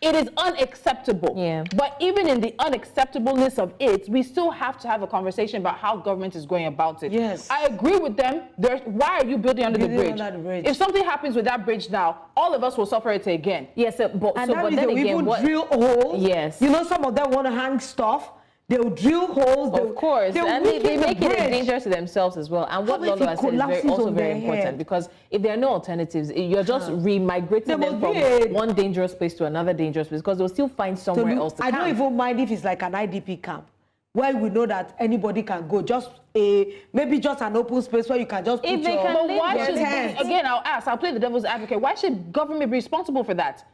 Speaker 2: It is unacceptable. Yeah. But even in the unacceptableness of it, we still have to have a conversation about how government is going about it. Yes. I agree with them. Why are you building under the bridge? If something happens with that bridge now, all of us will suffer it again.
Speaker 3: Yes, but
Speaker 1: then again, drill holes. Yes. You know, some of them want to hang stuff. They'll drill holes.
Speaker 3: Of course, and they make it dangerous to themselves as well. And what Lolo has said is also very important, because if there are no alternatives, you're just remigrating them from one dangerous place to another dangerous place, because they'll still find somewhere else to camp.
Speaker 1: I don't even mind if it's like an IDP camp, where we know that anybody can go, just maybe just an open space where you can just put your tent.
Speaker 2: Again, I'll play the devil's advocate. Why should government be responsible for that?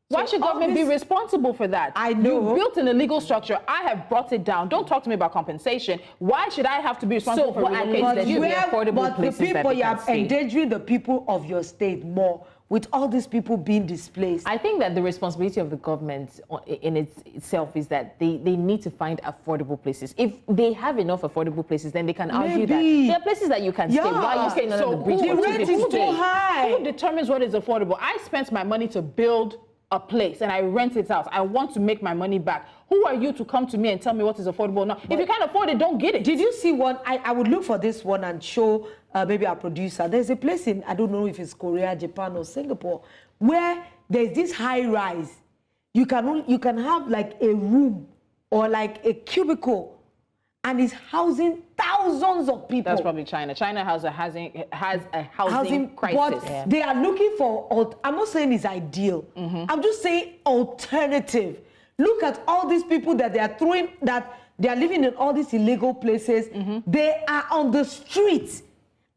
Speaker 2: Why should government be responsible for that?
Speaker 1: I know.
Speaker 2: You built an illegal structure. I have brought it down. Don't talk to me about compensation. Why should I have to be responsible for relocating
Speaker 1: affordable places? But the people, you are endangering the people of your state more with all these people being displaced.
Speaker 3: I think that the responsibility of the government in itself is that they need to find affordable places. If they have enough affordable places, then they can argue that there are places that you can stay. Why are you staying under the bridge?
Speaker 1: The rent is too high.
Speaker 2: Who determines what is affordable? I spent my money to build a place and I rent it out. I want to make my money back. Who are you to come to me and tell me what is affordable now? If you can't afford it, don't get it.
Speaker 1: Did you see one? I would look for this one and show maybe our producer. There's a place in, I don't know if it's Korea, Japan, or Singapore, where there's this high rise. You can have like a room or like a cubicle, and it's housing thousands of people.
Speaker 2: That's probably China. China has a housing crisis.
Speaker 1: But they are looking for, I'm not saying it's ideal. I'm just saying alternative. Look at all these people that they are throwing, that they are living in all these illegal places. They are on the streets,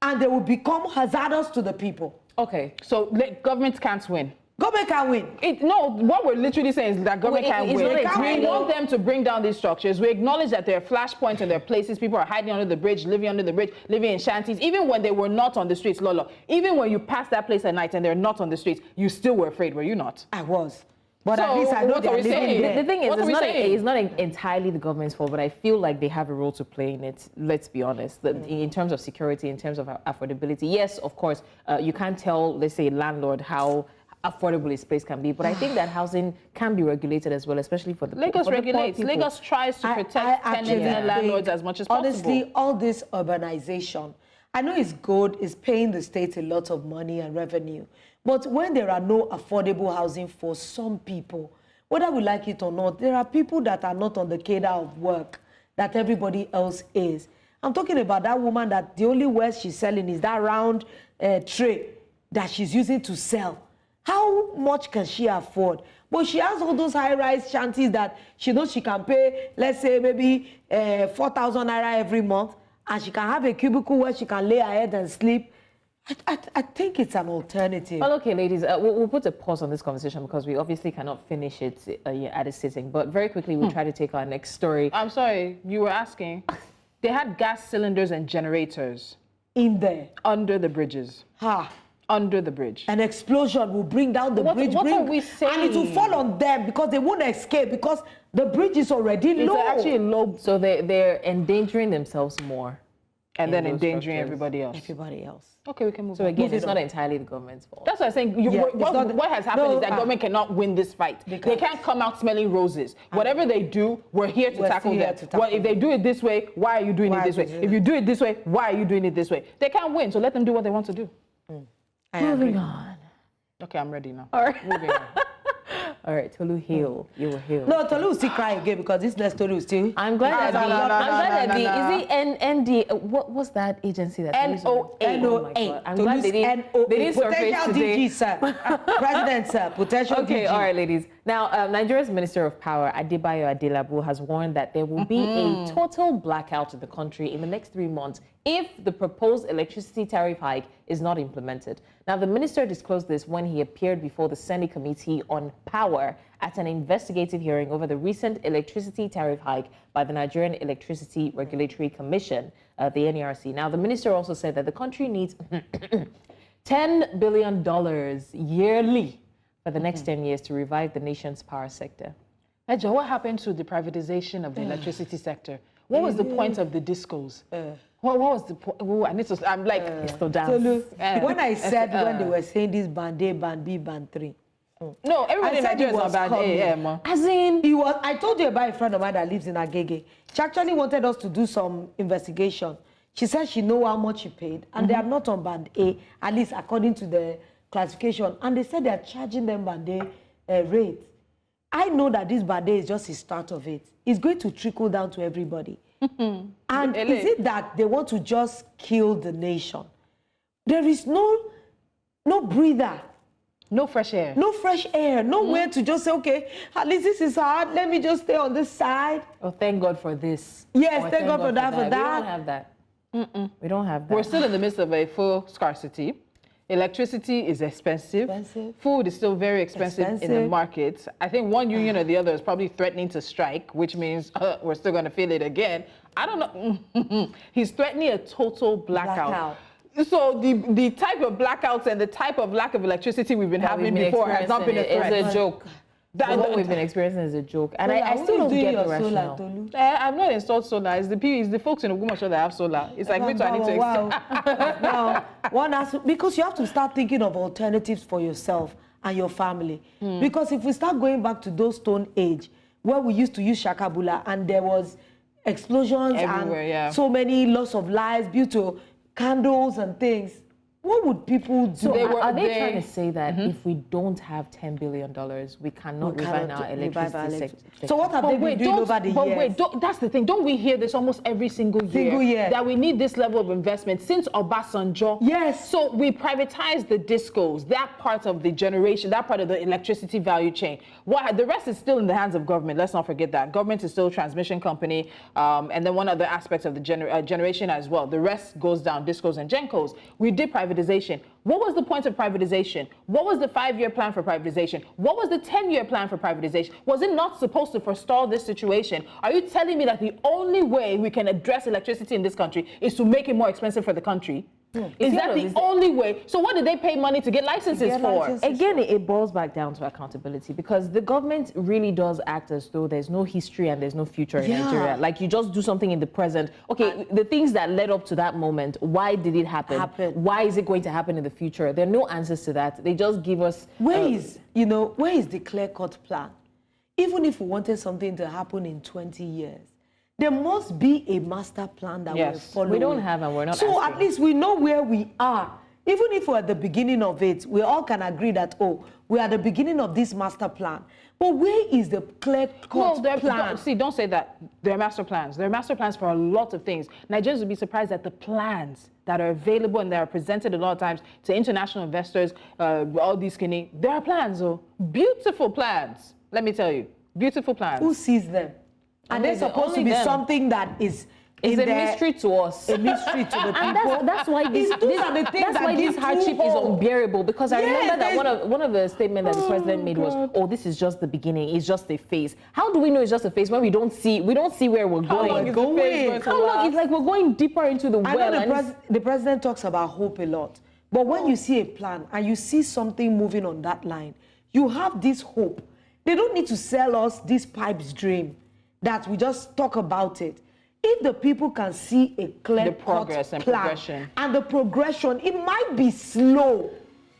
Speaker 1: and they will become hazardous to the people.
Speaker 2: Okay, so government can't win.
Speaker 1: Government can win.
Speaker 2: No, what we're literally saying is that government can't win. We want them to bring down these structures. We acknowledge that there are flashpoints and there are places. People are hiding under the bridge, living under the bridge, living in shanties. Even when they were not on the streets, Lolo, even when you passed that place at night and they're not on the streets, you still were afraid, were you not?
Speaker 1: I was. But at least I know they're living there.
Speaker 3: The thing is, it's not entirely the government's fault, but I feel like they have a role to play in it, let's be honest. In terms of security, in terms of affordability, yes, of course, you can't tell, let's say, a landlord how affordable a space can be, but I think that housing can be regulated as well, especially for the
Speaker 2: Lagos regulates. Lagos tries to protect tenants and landlords as much as possible.
Speaker 1: Honestly, all this urbanization, I know it's good, it's paying the state a lot of money and revenue, but when there are no affordable housing for some people, whether we like it or not, there are people that are not on the cadre of work that everybody else is. I'm talking about that woman that the only wares she's selling is that round tray that she's using to sell. How much can she afford? But she has all those high-rise shanties that she knows she can pay, let's say, maybe 4,000 naira every month, and she can have a cubicle where she can lay her head and sleep. I think it's an alternative.
Speaker 3: Well, okay, ladies, we'll put a pause on this conversation because we obviously cannot finish it at a sitting. But very quickly, we'll try to take our next story.
Speaker 2: I'm sorry, you were asking. They had gas cylinders and generators
Speaker 1: In there.
Speaker 2: under the bridges.
Speaker 1: Ha.
Speaker 2: Under the bridge.
Speaker 1: An explosion will bring down the bridge.
Speaker 2: What are we saying?
Speaker 1: And it will fall on them because they won't escape because the bridge is already low.
Speaker 2: It's actually low.
Speaker 3: So they're endangering themselves more.
Speaker 2: And then
Speaker 3: those
Speaker 2: endangering
Speaker 3: structures.
Speaker 2: everybody else.
Speaker 1: Everybody else.
Speaker 2: Okay, we can move
Speaker 3: So
Speaker 2: on.
Speaker 3: again, it's not entirely the government's fault.
Speaker 2: That's what I'm saying.
Speaker 1: Yeah, it's not-
Speaker 2: What has happened
Speaker 1: no,
Speaker 2: is that government cannot win this fight. They
Speaker 1: Because-
Speaker 2: can't come out smelling roses. Whatever they do, we're here to
Speaker 1: We're
Speaker 2: tackle
Speaker 1: still here
Speaker 2: them.
Speaker 1: to tackle
Speaker 2: Well, if they do it this way, why are you doing
Speaker 1: Why
Speaker 2: it this
Speaker 1: are
Speaker 2: way?
Speaker 1: you doing
Speaker 2: If you do it this way, why are you doing it this way? They can't win, so let them do what they want to do.
Speaker 1: I agree.
Speaker 3: Moving on.
Speaker 2: Okay, I'm ready now.
Speaker 3: All right.
Speaker 2: Moving on.
Speaker 3: All right, Tolu, heal. You will heal.
Speaker 1: No, Tolu will still cry again because this next story will still.
Speaker 3: I'm glad that
Speaker 2: No.
Speaker 3: is it ND, what was that agency that
Speaker 2: NOA.
Speaker 3: Oh my God. I'm glad they didn't surface
Speaker 1: Potential
Speaker 3: today.
Speaker 1: DG, sir. President, sir. Potential
Speaker 3: Okay,
Speaker 1: DG.
Speaker 3: all right, ladies. Now, Nigeria's Minister of Power, Adebayo Adelabu, has warned that there will be a total blackout in the country in the next 3 months if the proposed electricity tariff hike is not implemented. Now, the minister disclosed this when he appeared before the Senate Committee on Power at an investigative hearing over the recent electricity tariff hike by the Nigerian Electricity Regulatory Commission, the NERC. Now, the minister also said that the country needs $10 billion yearly for the next 10 years to revive the nation's power sector.
Speaker 2: Ejo, what happened to the privatization of the electricity sector? What was the point of the discos? What was the point? Oh, I need to. I'm like,
Speaker 3: Still dance.
Speaker 1: Tolu, when I said when they were saying this band A, band B, band 3.
Speaker 2: no, everybody
Speaker 1: I
Speaker 2: in
Speaker 1: said
Speaker 2: Nigeria
Speaker 1: it
Speaker 2: is
Speaker 1: was
Speaker 2: not bad.
Speaker 1: coming.
Speaker 2: Yeah, man.
Speaker 1: As in, I told you about a friend of mine that lives in Agege. She actually wanted us to do some investigation. She said she know how much she paid, and they are not on band A, at least according to the classification. And they said they are charging them band A rate. I know that this band A is just the start of it. It's going to trickle down to everybody. And is it that they want to just kill the nation? There is no breather.
Speaker 2: No fresh air.
Speaker 1: No fresh air, nowhere to just say, okay, at least this is hard. Let me just stay on this side.
Speaker 3: Oh, thank God for this.
Speaker 1: Yes,
Speaker 3: Or
Speaker 1: thank God for that, for
Speaker 3: We
Speaker 1: that.
Speaker 3: don't have that. We don't have that.
Speaker 2: We're still in the midst of a full scarcity. Electricity is expensive. Food is still very expensive in the market. I think one union or the other is probably threatening to strike, which means we're still going to feel it again. I don't know. He's threatening a total blackout. So the type of blackouts and the type of lack of electricity we've been having before has not been a threat.
Speaker 3: It's a joke. What we've been experiencing is a joke. And I still don't get the rationale.
Speaker 2: I've not installed solar. It's the folks in Ogumasho that have solar. It's like, wait, I need to
Speaker 1: Now, one has to, because you have to start thinking of alternatives for yourself and your family. Because if we start going back to those Stone Age, where we used to use shakabula and there was explosions
Speaker 2: everywhere,
Speaker 1: and so many loss of lives due to candles and things, what would people do?
Speaker 3: So are they trying to say that if we don't have $10 billion, we cannot revive our electricity sector?
Speaker 1: So what have they been doing over the years?
Speaker 2: But wait, that's the thing. Don't we hear this almost every single year? That we need this level of investment since Obasanjo.
Speaker 1: Yes.
Speaker 2: So we privatized the discos, that part of the generation, that part of the electricity value chain. The rest is still in the hands of government. Let's not forget that. Government is still a transmission company. And then one other aspect of the generation as well. The rest goes down, discos and gencos. We did privatization. What was the point of privatization? What was the 5-year plan for privatization? What was the 10-year plan for privatization? Was it not supposed to forestall this situation? Are you telling me that the only way we can address electricity in this country is to make it more expensive for the country? Is that the only way? So what did they pay money to get licenses for?
Speaker 3: Again, it boils back down to accountability because the government really does act as though there's no history and there's no future in Nigeria. Like you just do something in the present. Okay, the things that led up to that moment, why did it happen? Why is it going to happen in the future? There are no answers to that. They just give us...
Speaker 1: Where is the clear-cut plan? Even if we wanted something to happen in 20 years, there must be a master plan that we're following.
Speaker 3: We don't have and we're not
Speaker 1: So
Speaker 3: asking.
Speaker 1: at least we know where we are Even if we're at the beginning of it, we all can agree that, oh, we're at the beginning of this master plan. But where is the clear-cut plan?
Speaker 2: Don't say that. They're master plans. They're master plans for a lot of things. Nigerians would be surprised at the plans that are available and that are presented a lot of times to international investors, all these skinny. There are plans, oh, beautiful plans. Let me tell you, beautiful plans.
Speaker 1: Who sees them? And they're supposed to be something that is
Speaker 3: it's a mystery to us.
Speaker 1: A mystery to the people.
Speaker 3: And that's why this hardship is unbearable. Because I remember that one of the statements that the president made was, "Oh, this is just the beginning. It's just a phase." How do we know it's just a phase when we don't see where we're going?
Speaker 2: How long is the phase going to
Speaker 3: How long? It's like we're going deeper into the well.
Speaker 1: I know the president talks about hope a lot, but when you see a plan and you see something moving on that line, you have this hope. They don't need to sell us this pipes dream that we just talk about it. If the people can see a clear
Speaker 2: progress and
Speaker 1: plan
Speaker 2: progression,
Speaker 1: and the progression, it might be slow,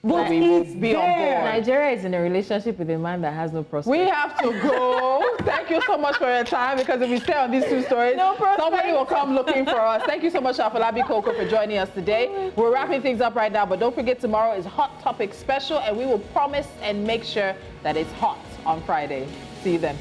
Speaker 1: but
Speaker 2: we will
Speaker 1: it's
Speaker 2: be on board.
Speaker 3: Nigeria is in a relationship with a man that has no prospects.
Speaker 2: We have to go. Thank you so much for your time, because if we stay on these two stories, somebody will come looking for us. Thank you so much, Afolabi Coker, for joining us today. We're wrapping things up right now, but don't forget, tomorrow is Hot Topic Special, and we will promise and make sure that it's hot on Friday. See you then.